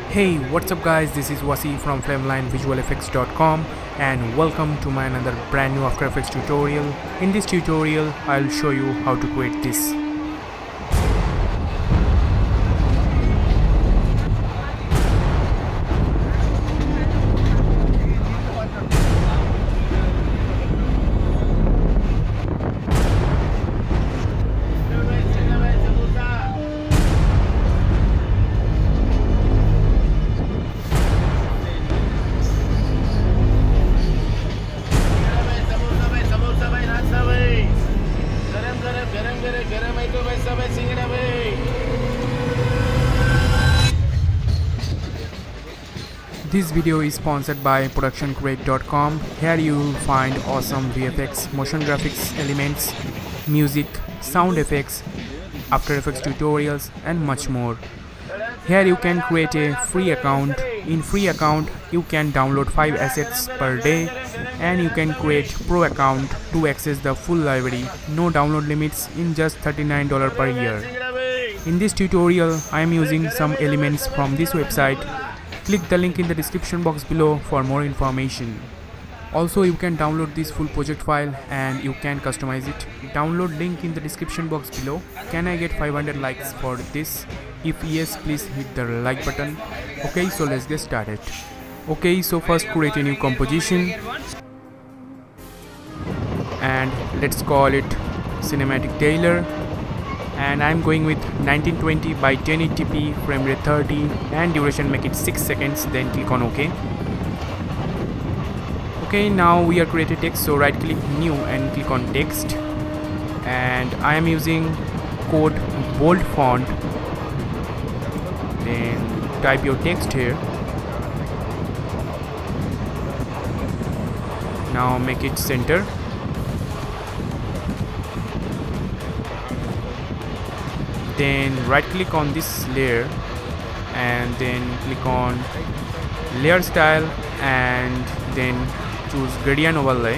Hey, what's up guys, this is Wasi from FlameLineVisualEffects.com and welcome to my another brand new After Effects tutorial. In this tutorial, I'll show you how to create this. This video is sponsored by ProductionCrate.com. Here you will find awesome VFX, motion graphics elements, music, sound effects, After Effects tutorials and much more. Here you can create a free account. In free account you can download 5 assets per day and you can create pro account to access the full library. No download limits in just $39 per year. In this tutorial I am using some elements from this website. Click the link in the description box below for more information. Also, you can download this full project file and you can customize it. Download link in the description box below. Can I get 500 likes for this? If yes, please hit the like button. Okay, so let's get started. Okay, so first create a new composition and let's call it Cinematic Trailer. And I'm going with 1920 by 1080p, frame rate 30 and duration make it 6 seconds, then click on OK. Okay, now we are created text, so right click new and click on text, and I am using code bold font. Then type your text here. Now make it center. Then right click on this layer and then click on layer style and then choose gradient overlay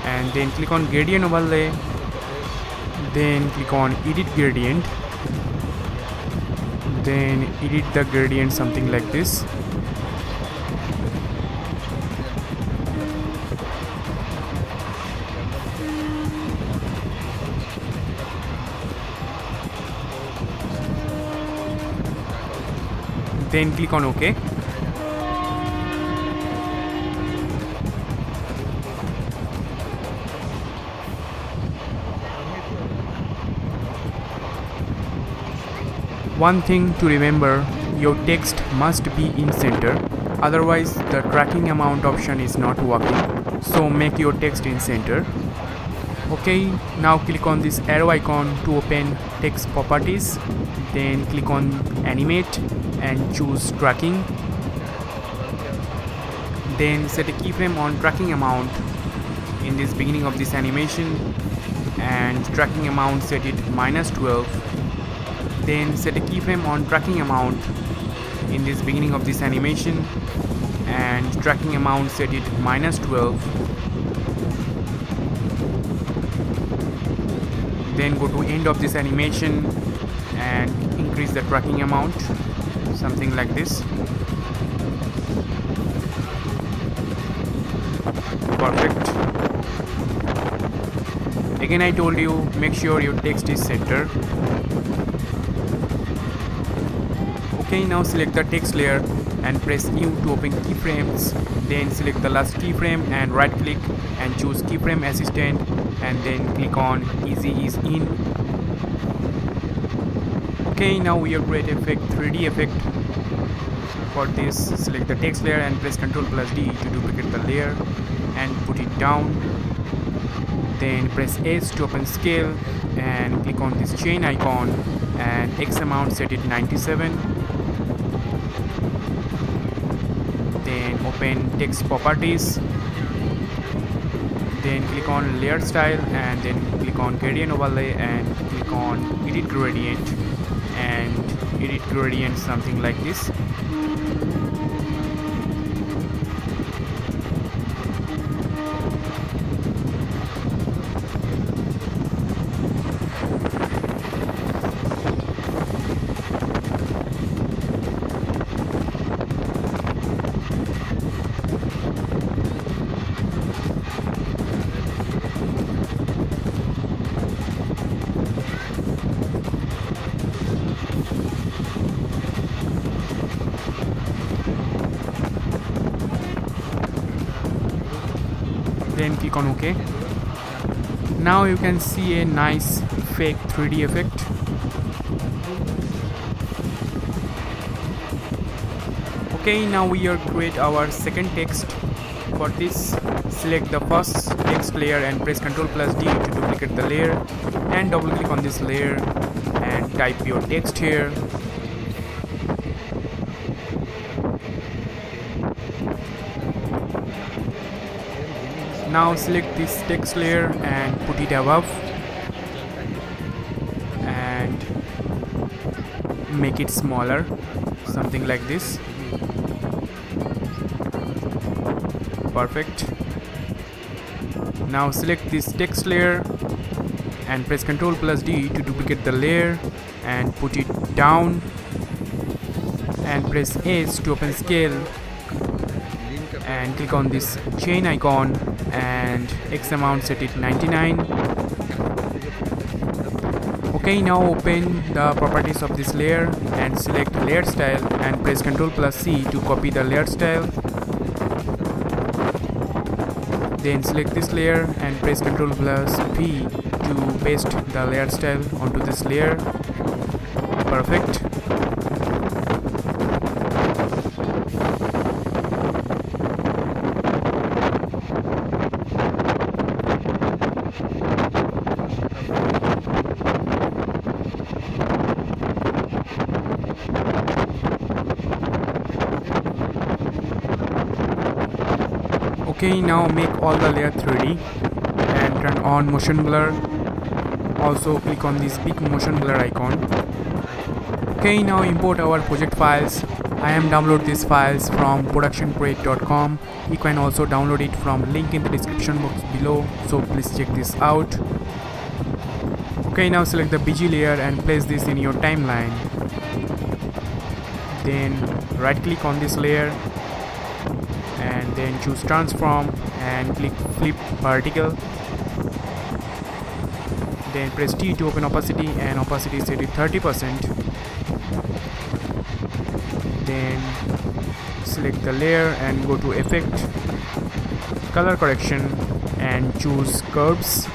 and then click on gradient overlay, then click on edit gradient, then edit the gradient something like this. Then click on OK. One thing to remember, your text must be in center, otherwise the tracking amount option is not working, so make your text in center. Okay, now click on this arrow icon to open text properties, then click on animate and choose tracking. Then set a keyframe on tracking amount in this beginning of this animation and tracking amount set it -12. Then set a keyframe on tracking amount in this beginning of this animation and tracking amount set it -12. Then go to end of this animation and increase the tracking amount, something like this. Perfect. Again I told you, make sure your text is center. Okay, now select the text layer and press new to open keyframes. Then select the last keyframe and right click and choose keyframe assistant and then click on easy ease in. Okay, now we are create effect 3D effect. For this, select the text layer and press Ctrl+D to duplicate the layer and put it down. Then press S to open scale and click on this chain icon and X amount set it 97. Then open text properties. Then click on layer style and then click on gradient overlay and click on edit gradient and edit gradient something like this. then click on OK. Now you can see a nice fake 3D effect. Okay, now we are create our second text. For this, select the first text layer and press Ctrl+D to duplicate the layer, and double click on this layer and type your text here. Now select this text layer and put it above and make it smaller, something like this. Perfect. Now select this text layer and press Ctrl+D to duplicate the layer and put it down, and press S to open scale and click on this chain icon and X amount set it 99. Okay, now open the properties of this layer and select layer style and press Ctrl+C to copy the layer style. Then select this layer and press Ctrl+P to paste the layer style onto this layer. Perfect. Okay, now make all the layer 3D and turn on motion blur. Also click on this big motion blur icon. Okay, now import our project files. I am download these files from productioncrate.com. You can also download it from link in the description box below, so please check this out. Okay, now select the BG layer and place this in your timeline. Then right click on this layer and then choose transform and click flip vertical. Then press T to open opacity and opacity set it 30%. Then select the layer and go to effect, color correction and choose curves.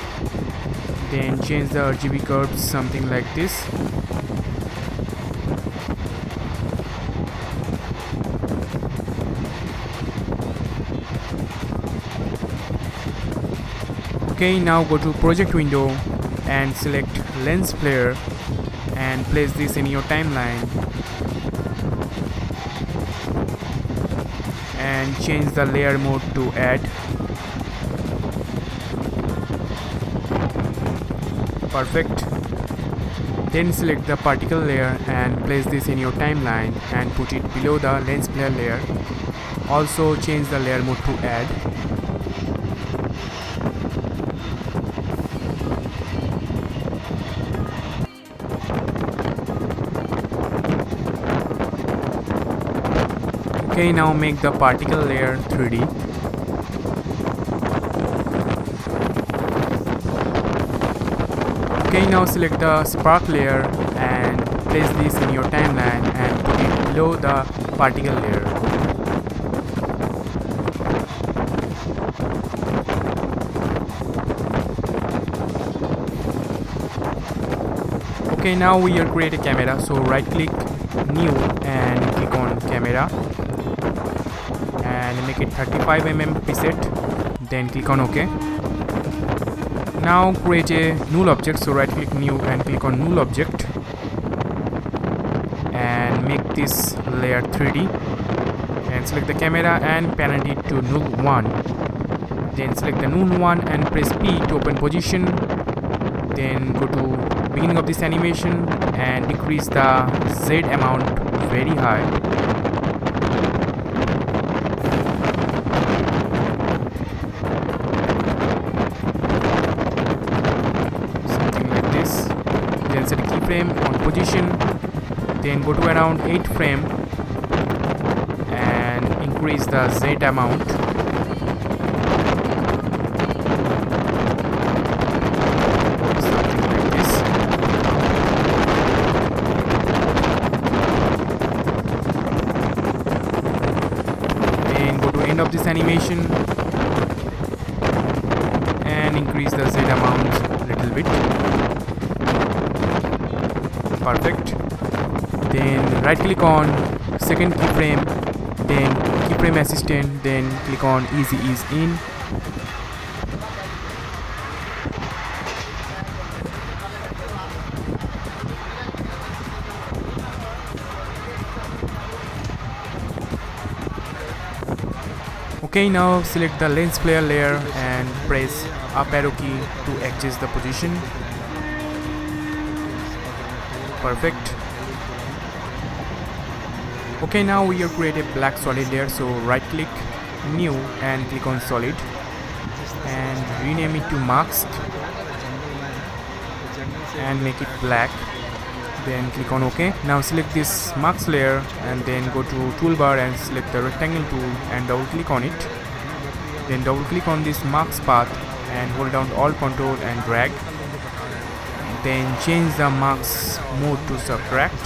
Then change the RGB curves something like this. Okay, now go to project window and select lens flare and place this in your timeline and change the layer mode to add. Perfect. Then select the particle layer and place this in your timeline and put it below the lens flare layer. Also change the layer mode to add. Okay, now make the particle layer 3D. Okay, now select the spark layer and place this in your timeline and put it below the particle layer. Okay, now we are create a camera, so right click new and click on camera and make it 35mm preset, then click on OK. Now create a null object, so right click new and click on null object and make this layer 3D and select the camera and parent it to null 1. Then select the null 1 and press P to open position. Then go to beginning of this animation and decrease the Z amount very high. Something like this. Then set a keyframe on position. Then go to around 8 frame and increase the Z amount. Of this animation Perfect. Then right click on second keyframe, then keyframe assistant, then click on easy ease in. Okay, now select the lens flare layer and press up arrow key to adjust the position. Perfect. Okay, now we are create a black solid layer, so right click new and click on solid and rename it to mask and make it black, then click on OK. Now select this mask layer and then go to toolbar and select the rectangle tool and double click on it, then double click on this mask path and hold down Alt Control and drag, then change the mask mode to subtract.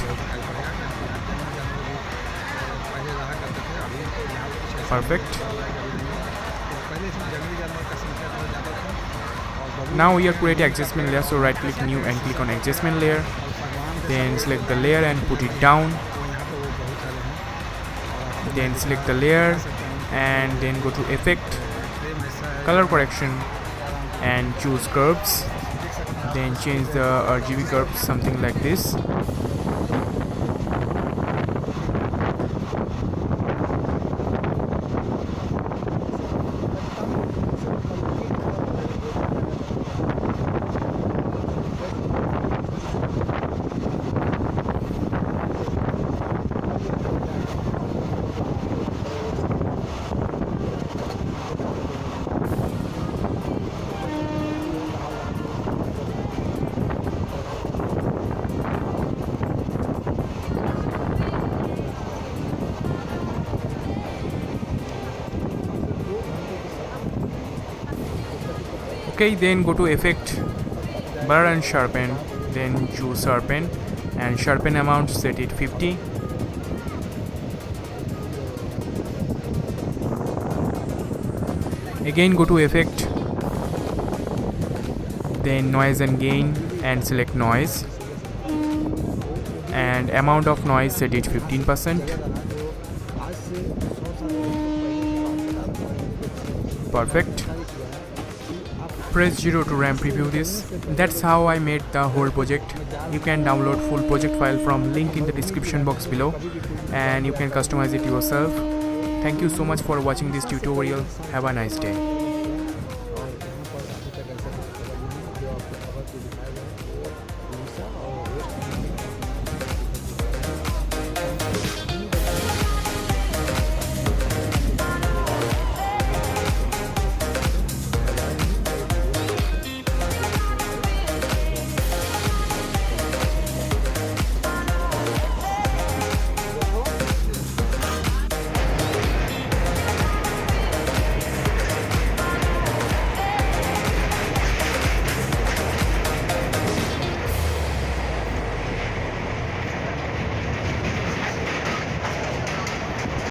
Perfect. Now we are creating adjustment layer, so right click new and click on adjustment layer, then select the layer and put it down, then select the layer and then go to effect, color correction and choose curves, then change the RGB curves something like this. Okay, then go to effect, blur and sharpen, then choose sharpen and sharpen amount set it 50. Again go to effect, then noise and gain and select noise and amount of noise set it 15%. Perfect. Press 0 to RAM preview this. That's how I made the whole project. You can download full project file from link in the description box below and you can customize it yourself. Thank you so much for watching this tutorial. Have a nice day.